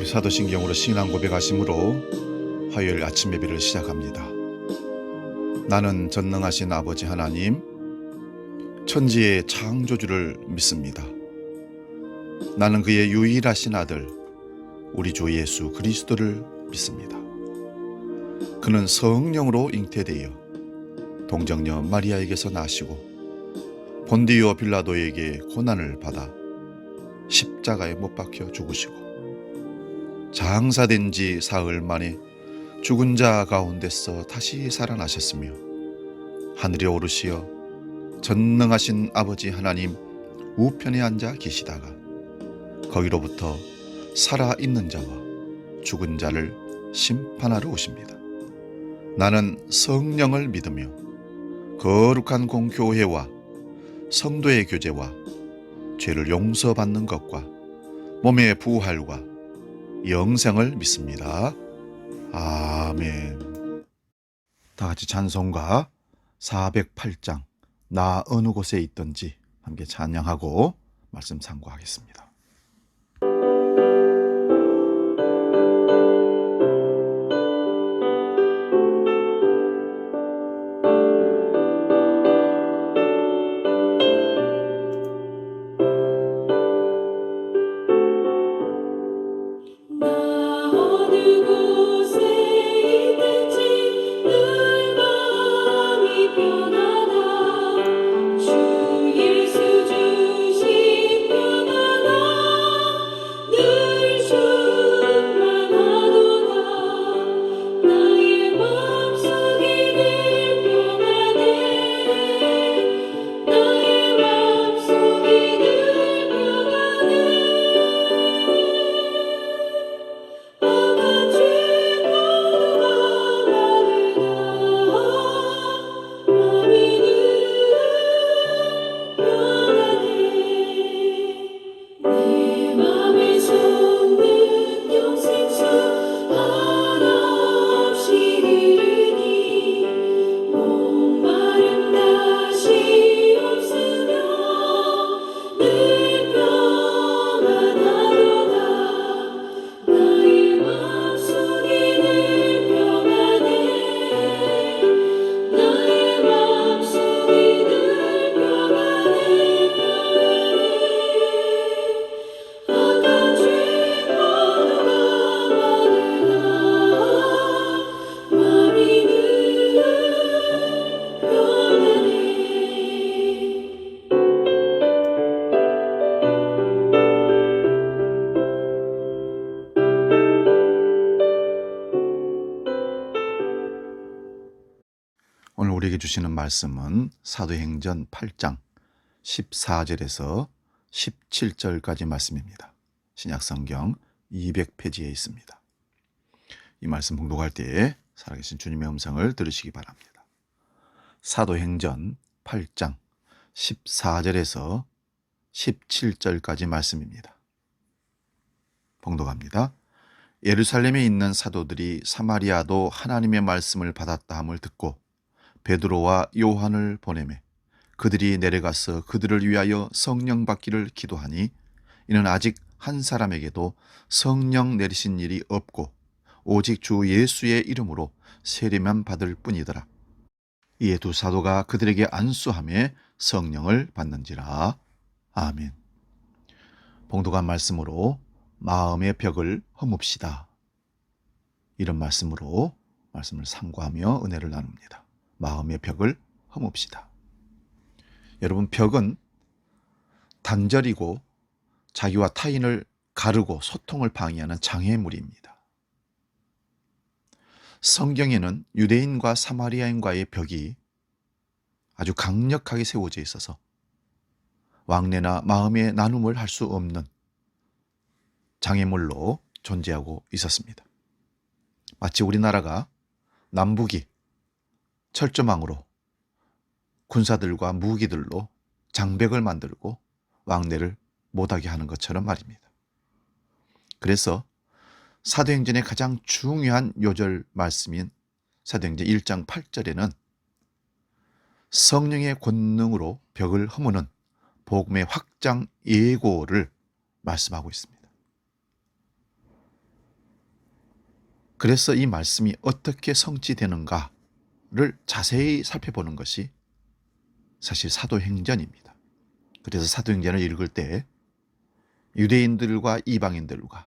사도신경으로 신앙 고백하심으로 화요일 아침 예배를 시작합니다. 나는 전능하신 아버지 하나님, 천지의 창조주를 믿습니다. 나는 그의 유일하신 아들, 우리 주 예수 그리스도를 믿습니다. 그는 성령으로 잉태되어 동정녀 마리아에게서 나시고 본디오 빌라도에게 고난을 받아 십자가에 못 박혀 죽으시고 장사된 지 사흘 만에 죽은 자 가운데서 다시 살아나셨으며 하늘에 오르시어 전능하신 아버지 하나님 우편에 앉아 계시다가 거기로부터 살아있는 자와 죽은 자를 심판하러 오십니다. 나는 성령을 믿으며 거룩한 공교회와 성도의 교제와 죄를 용서받는 것과 몸의 부활과 영생을 믿습니다. 아멘. 다 같이 찬송가 408장 나 어느 곳에 있든지 함께 찬양하고 말씀 상고하겠습니다. 오늘 우리에게 주시는 말씀은 사도행전 8장 14절에서 17절까지 말씀입니다. 신약성경 200페이지에 있습니다. 이 말씀 봉독할 때에 살아계신 주님의 음성을 들으시기 바랍니다. 사도행전 8장 14절에서 17절까지 말씀입니다. 봉독합니다. 예루살렘에 있는 사도들이 사마리아도 하나님의 말씀을 받았다 함을 듣고 베드로와 요한을 보내매 그들이 내려가서 그들을 위하여 성령 받기를 기도하니 이는 아직 한 사람에게도 성령 내리신 일이 없고 오직 주 예수의 이름으로 세례만 받을 뿐이더라. 이에 두 사도가 그들에게 안수하며 성령을 받는지라. 아멘. 봉독한 말씀으로 마음의 벽을 허뭅시다. 이런 말씀으로 말씀을 상고하며 은혜를 나눕니다. 마음의 벽을 허뭅시다. 여러분, 벽은 단절이고 자기와 타인을 가르고 소통을 방해하는 장애물입니다. 성경에는 유대인과 사마리아인과의 벽이 아주 강력하게 세워져 있어서 왕래나 마음의 나눔을 할 수 없는 장애물로 존재하고 있었습니다. 마치 우리나라가 남북이 철조망으로 군사들과 무기들로 장벽을 만들고 왕래를 못하게 하는 것처럼 말입니다. 그래서 사도행전의 가장 중요한 요절 말씀인 사도행전 1장 8절에는 성령의 권능으로 벽을 허무는 복음의 확장 예고를 말씀하고 있습니다. 그래서 이 말씀이 어떻게 성취되는가를 자세히 살펴보는 것이 사실 사도행전입니다. 그래서 사도행전을 읽을 때 유대인들과 이방인들과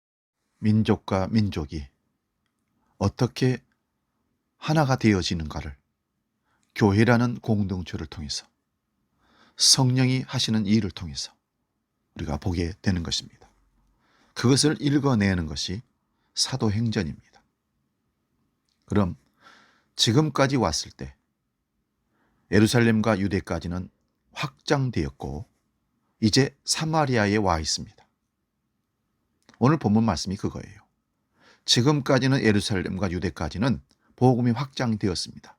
민족과 민족이 어떻게 하나가 되어지는가를 교회라는 공동체를 통해서 성령이 하시는 일을 통해서 우리가 보게 되는 것입니다. 그것을 읽어내는 것이 사도행전입니다. 그럼 지금까지 왔을 때 예루살렘과 유대까지는 확장되었고 이제 사마리아에 와 있습니다. 오늘 본문 말씀이 그거예요. 지금까지는 예루살렘과 유대까지는 복음이 확장되었습니다.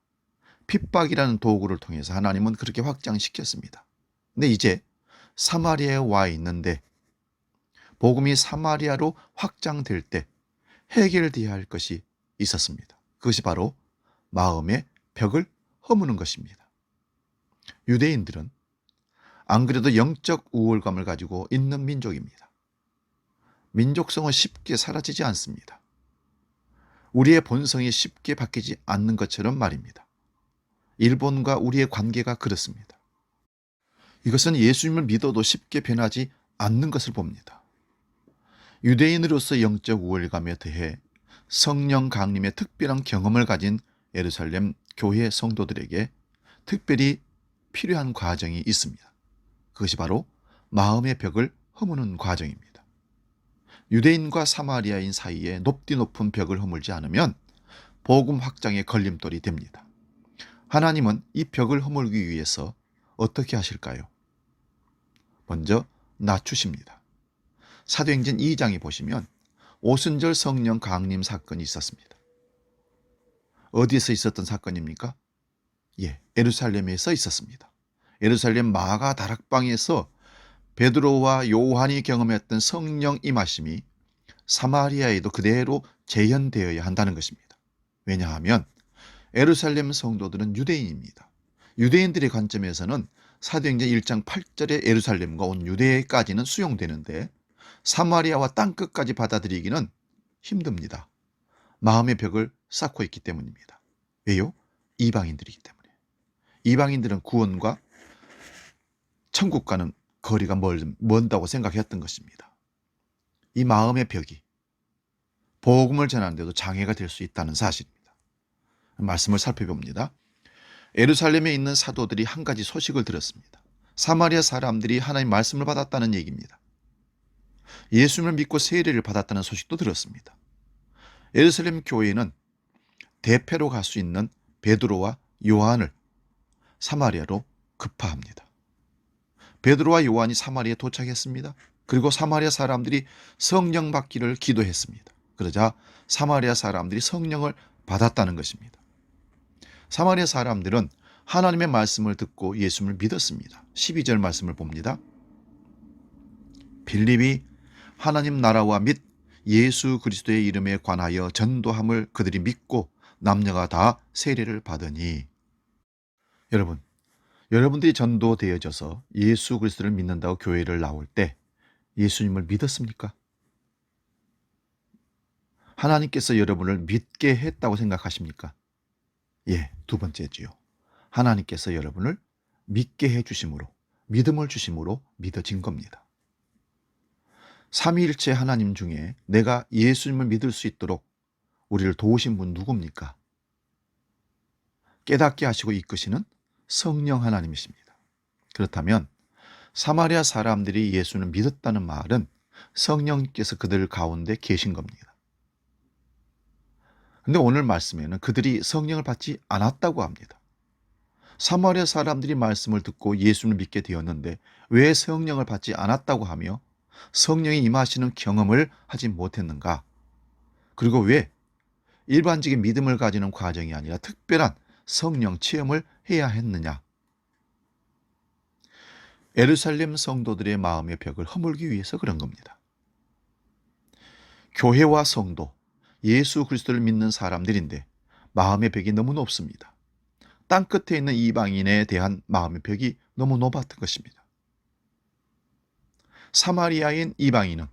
핍박이라는 도구를 통해서 하나님은 그렇게 확장시켰습니다. 근데 이제 사마리아에 와 있는데 복음이 사마리아로 확장될 때 해결되어야 할 것이 있었습니다. 그것이 바로 마음의 벽을 허무는 것입니다. 유대인들은 안 그래도 영적 우월감을 가지고 있는 민족입니다. 민족성은 쉽게 사라지지 않습니다. 우리의 본성이 쉽게 바뀌지 않는 것처럼 말입니다. 일본과 우리의 관계가 그렇습니다. 이것은 예수님을 믿어도 쉽게 변하지 않는 것을 봅니다. 유대인으로서 영적 우월감에 더해 성령 강림의 특별한 경험을 가진 예루살렘 교회 성도들에게 특별히 필요한 과정이 있습니다. 그것이 바로 마음의 벽을 허무는 과정입니다. 유대인과 사마리아인 사이에 높디 높은 벽을 허물지 않으면 복음 확장의 걸림돌이 됩니다. 하나님은 이 벽을 허물기 위해서 어떻게 하실까요? 먼저 낮추십니다. 사도행전 2장에 보시면 오순절 성령 강림 사건이 있었습니다. 어디에서 있었던 사건입니까? 예루살렘에서 있었습니다. 예루살렘 마가 다락방에서 베드로와 요한이 경험했던 성령 임하심이 사마리아에도 그대로 재현되어야 한다는 것입니다. 왜냐하면 예루살렘 성도들은 유대인입니다. 유대인들의 관점에서는 사도행전 1장 8절의 예루살렘과 온 유대까지는 수용되는데 사마리아와 땅끝까지 받아들이기는 힘듭니다. 마음의 벽을 쌓고 있기 때문입니다. 왜요? 이방인들이기 때문에. 이방인들은 구원과 천국과는 거리가 먼다고 생각했던 것입니다. 이 마음의 벽이 복음을 전하는데도 장애가 될 수 있다는 사실입니다. 말씀을 살펴봅니다. 예루살렘에 있는 사도들이 한 가지 소식을 들었습니다. 사마리아 사람들이 하나님 말씀을 받았다는 얘기입니다. 예수님을 믿고 세례를 받았다는 소식도 들었습니다. 예루살렘 교회는 대패로 갈 수 있는 베드로와 요한을 사마리아로 급파합니다. 베드로와 요한이 사마리아에 도착했습니다. 그리고 사마리아 사람들이 성령 받기를 기도했습니다. 그러자 사마리아 사람들이 성령을 받았다는 것입니다. 사마리아 사람들은 하나님의 말씀을 듣고 예수님을 믿었습니다. 12절 말씀을 봅니다. 빌립이 하나님 나라와 및 예수 그리스도의 이름에 관하여 전도함을 그들이 믿고 남녀가 다 세례를 받으니. 여러분들이 전도되어져서 예수 그리스도를 믿는다고 교회를 나올 때 예수님을 믿었습니까? 하나님께서 여러분을 믿게 했다고 생각하십니까? 두 번째지요. 하나님께서 여러분을 믿게 해주심으로, 믿음을 주심으로 믿어진 겁니다. 삼위일체 하나님 중에 내가 예수님을 믿을 수 있도록 우리를 도우신 분 누굽니까? 깨닫게 하시고 이끄시는 성령 하나님이십니다. 그렇다면 사마리아 사람들이 예수를 믿었다는 말은 성령께서 그들 가운데 계신 겁니다. 그런데 오늘 말씀에는 그들이 성령을 받지 않았다고 합니다. 사마리아 사람들이 말씀을 듣고 예수를 믿게 되었는데 왜 성령을 받지 않았다고 하며 성령이 임하시는 경험을 하지 못했는가? 그리고 왜 일반적인 믿음을 가지는 과정이 아니라 특별한 성령 체험을 해야 했느냐? 예루살렘 성도들의 마음의 벽을 허물기 위해서 그런 겁니다. 교회와 성도, 예수 그리스도를 믿는 사람들인데 마음의 벽이 너무 높습니다. 땅끝에 있는 이방인에 대한 마음의 벽이 너무 높았던 것입니다. 사마리아인 이방인은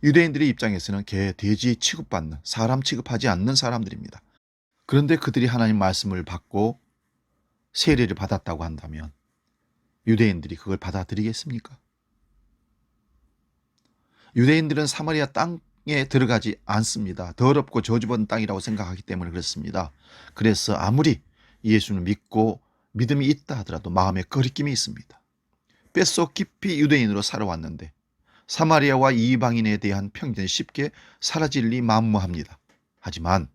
유대인들의 입장에서는 개, 돼지 취급받는, 사람 취급하지 않는 사람들입니다. 그런데 그들이 하나님 말씀을 받고 세례를 받았다고 한다면 유대인들이 그걸 받아들이겠습니까? 유대인들은 사마리아 땅에 들어가지 않습니다. 더럽고 저주받은 땅이라고 생각하기 때문에 그렇습니다. 그래서 아무리 예수를 믿고 믿음이 있다 하더라도 마음에 거리낌이 있습니다. 뼛속 깊이 유대인으로 살아왔는데 사마리아와 이방인에 대한 편견이 쉽게 사라질 리 만무합니다. 하지만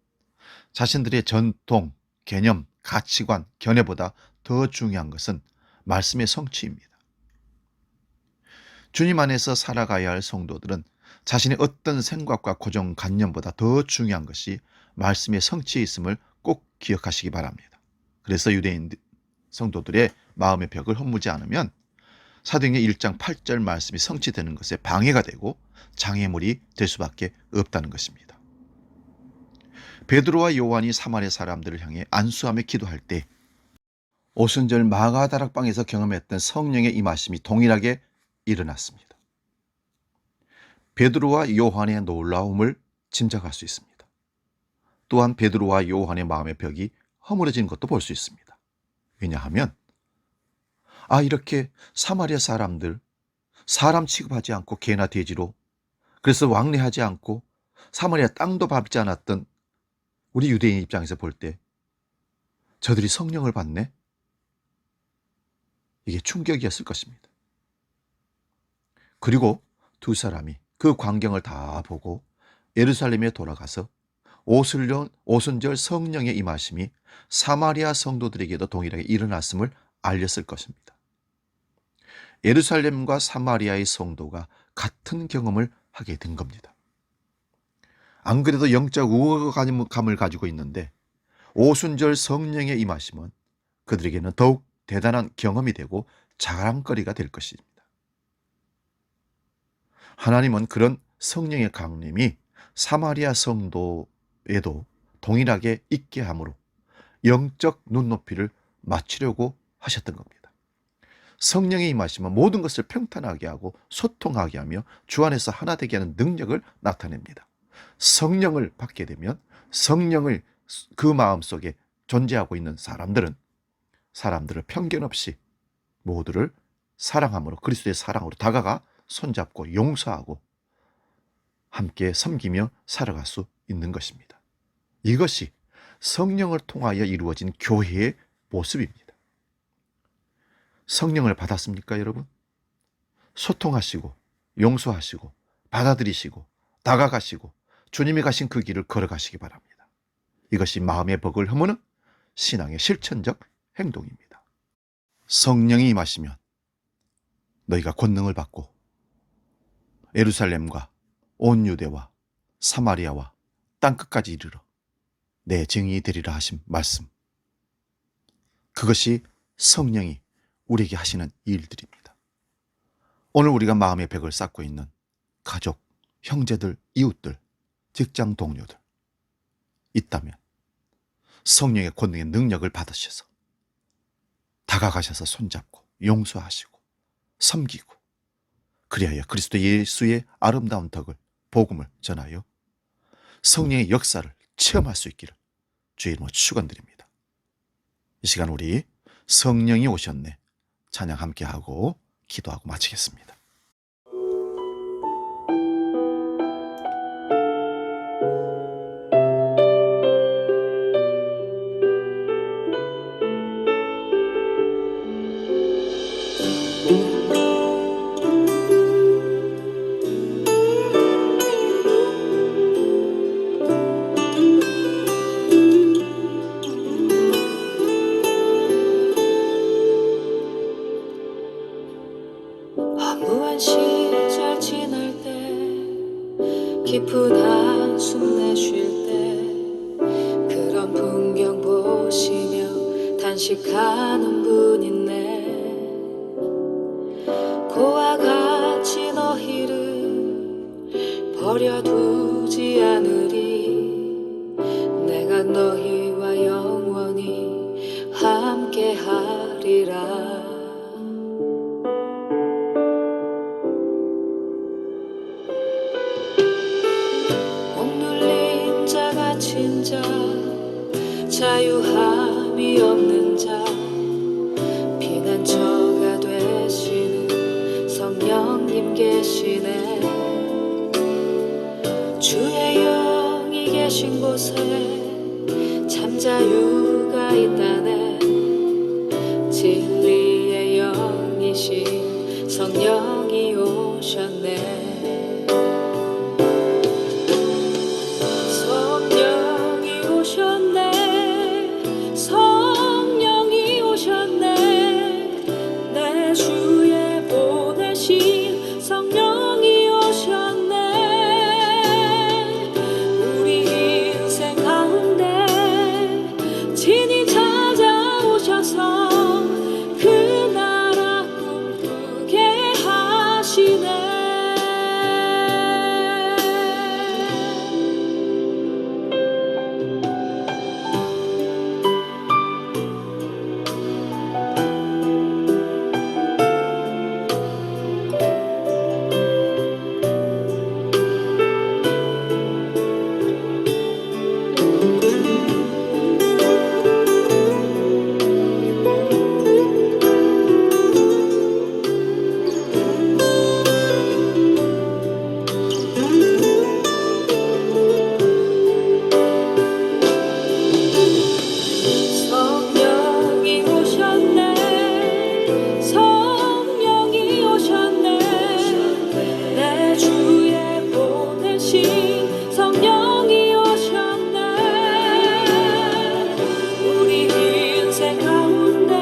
자신들의 전통, 개념, 가치관, 견해보다 더 중요한 것은 말씀의 성취입니다. 주님 안에서 살아가야 할 성도들은 자신의 어떤 생각과 고정관념보다 더 중요한 것이 말씀의 성취에 있음을 꼭 기억하시기 바랍니다. 그래서 유대인 성도들의 마음의 벽을 허무지 않으면 사도행전 1장 8절 말씀이 성취되는 것에 방해가 되고 장애물이 될 수밖에 없다는 것입니다. 베드로와 요한이 사마리아 사람들을 향해 안수하며 기도할 때 오순절 마가다락방에서 경험했던 성령의 임하심이 동일하게 일어났습니다. 베드로와 요한의 놀라움을 짐작할 수 있습니다. 또한 베드로와 요한의 마음의 벽이 허물어진 것도 볼 수 있습니다. 왜냐하면 이렇게 사마리아 사람들 사람 취급하지 않고 개나 돼지로, 그래서 왕래하지 않고 사마리아 땅도 밟지 않았던 우리 유대인 입장에서 볼 때 저들이 성령을 받네? 이게 충격이었을 것입니다. 그리고 두 사람이 그 광경을 다 보고 예루살렘에 돌아가서 오순절 성령의 임하심이 사마리아 성도들에게도 동일하게 일어났음을 알렸을 것입니다. 예루살렘과 사마리아의 성도가 같은 경험을 하게 된 겁니다. 안 그래도 영적 우월감을 가지고 있는데 오순절 성령의 임하심은 그들에게는 더욱 대단한 경험이 되고 자랑거리가 될 것입니다. 하나님은 그런 성령의 강림이 사마리아 성도에도 동일하게 있게 함으로 영적 눈높이를 맞추려고 하셨던 겁니다. 성령의 임하심은 모든 것을 평탄하게 하고 소통하게 하며 주 안에서 하나 되게 하는 능력을 나타냅니다. 성령을 받게 되면 성령을 그 마음속에 존재하고 있는 사람들을 편견 없이 모두를 사랑함으로, 그리스도의 사랑으로 다가가 손잡고 용서하고 함께 섬기며 살아갈 수 있는 것입니다. 이것이 성령을 통하여 이루어진 교회의 모습입니다. 성령을 받았습니까, 여러분? 소통하시고 용서하시고 받아들이시고 다가가시고 주님이 가신 그 길을 걸어가시기 바랍니다. 이것이 마음의 벽을 허무는 신앙의 실천적 행동입니다. 성령이 임하시면 너희가 권능을 받고 예루살렘과 온 유대와 사마리아와 땅끝까지 이르러 내 증인이 되리라 하신 말씀, 그것이 성령이 우리에게 하시는 일들입니다. 오늘 우리가 마음의 벽을 쌓고 있는 가족, 형제들, 이웃들, 직장 동료들 있다면 성령의 권능의 능력을 받으셔서 다가가셔서 손잡고 용서하시고 섬기고, 그리하여 그리스도 예수의 아름다운 덕을, 복음을 전하여 성령의 역사를 체험할 수 있기를 주의 이름으로 축원드립니다. 이 시간 우리 성령이 오셨네 찬양 함께하고 기도하고 마치겠습니다. 허무한 시절 지날 때 깊은 한숨 내쉴 때 그런 풍경 보시며 단식하는 분 있네. 고와 같이 너희를 버려두지 않으리. 내가 너희와 영원히 함께하리라. 자유함이 없는 자 피난처가 되시는 성령님 계시네. 주의 영이 계신 곳에 참 자유가 있다네. 진리의 영이신 성령이 오셨네. 성령이 오셨네. 성령이 오셨네. 내 주에 보내신 성령이 오셨네. 우리 인생 가운데 친히 찾아오셔서 그 나라 꿈꾸게 하시네. 성령이 오셨네. 성령이 오셨네. 내 주에 보내신 성령이 오셨네. 우리 인생 가운데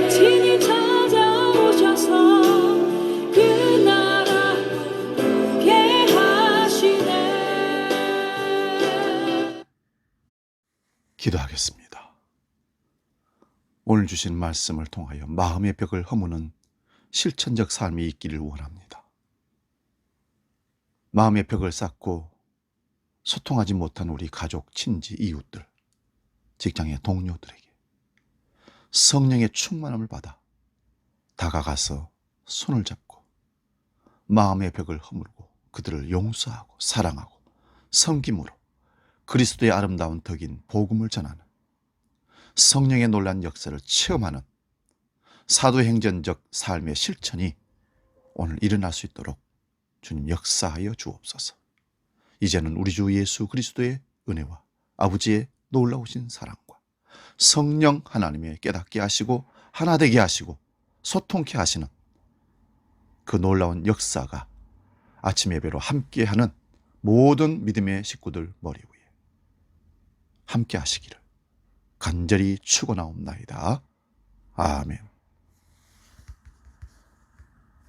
친히 찾아오셔서 그 나라 꿈꾸게 하시네. 기도하겠습니다. 오늘 주신 말씀을 통하여 마음의 벽을 허무는 실천적 삶이 있기를 원합니다. 마음의 벽을 쌓고 소통하지 못한 우리 가족, 친지, 이웃들, 직장의 동료들에게 성령의 충만함을 받아 다가가서 손을 잡고 마음의 벽을 허물고 그들을 용서하고 사랑하고 섬김으로 그리스도의 아름다운 덕인 복음을 전하는 성령의 놀란 역사를 체험하는 사도행전적 삶의 실천이 오늘 일어날 수 있도록 주님 역사하여 주옵소서. 이제는 우리 주 예수 그리스도의 은혜와 아버지의 놀라우신 사랑과 성령 하나님의 깨닫게 하시고 하나 되게 하시고 소통케 하시는 그 놀라운 역사가 아침 예배로 함께하는 모든 믿음의 식구들 머리 위에 함께 하시기를 간절히 축원하옵나이다. 아멘.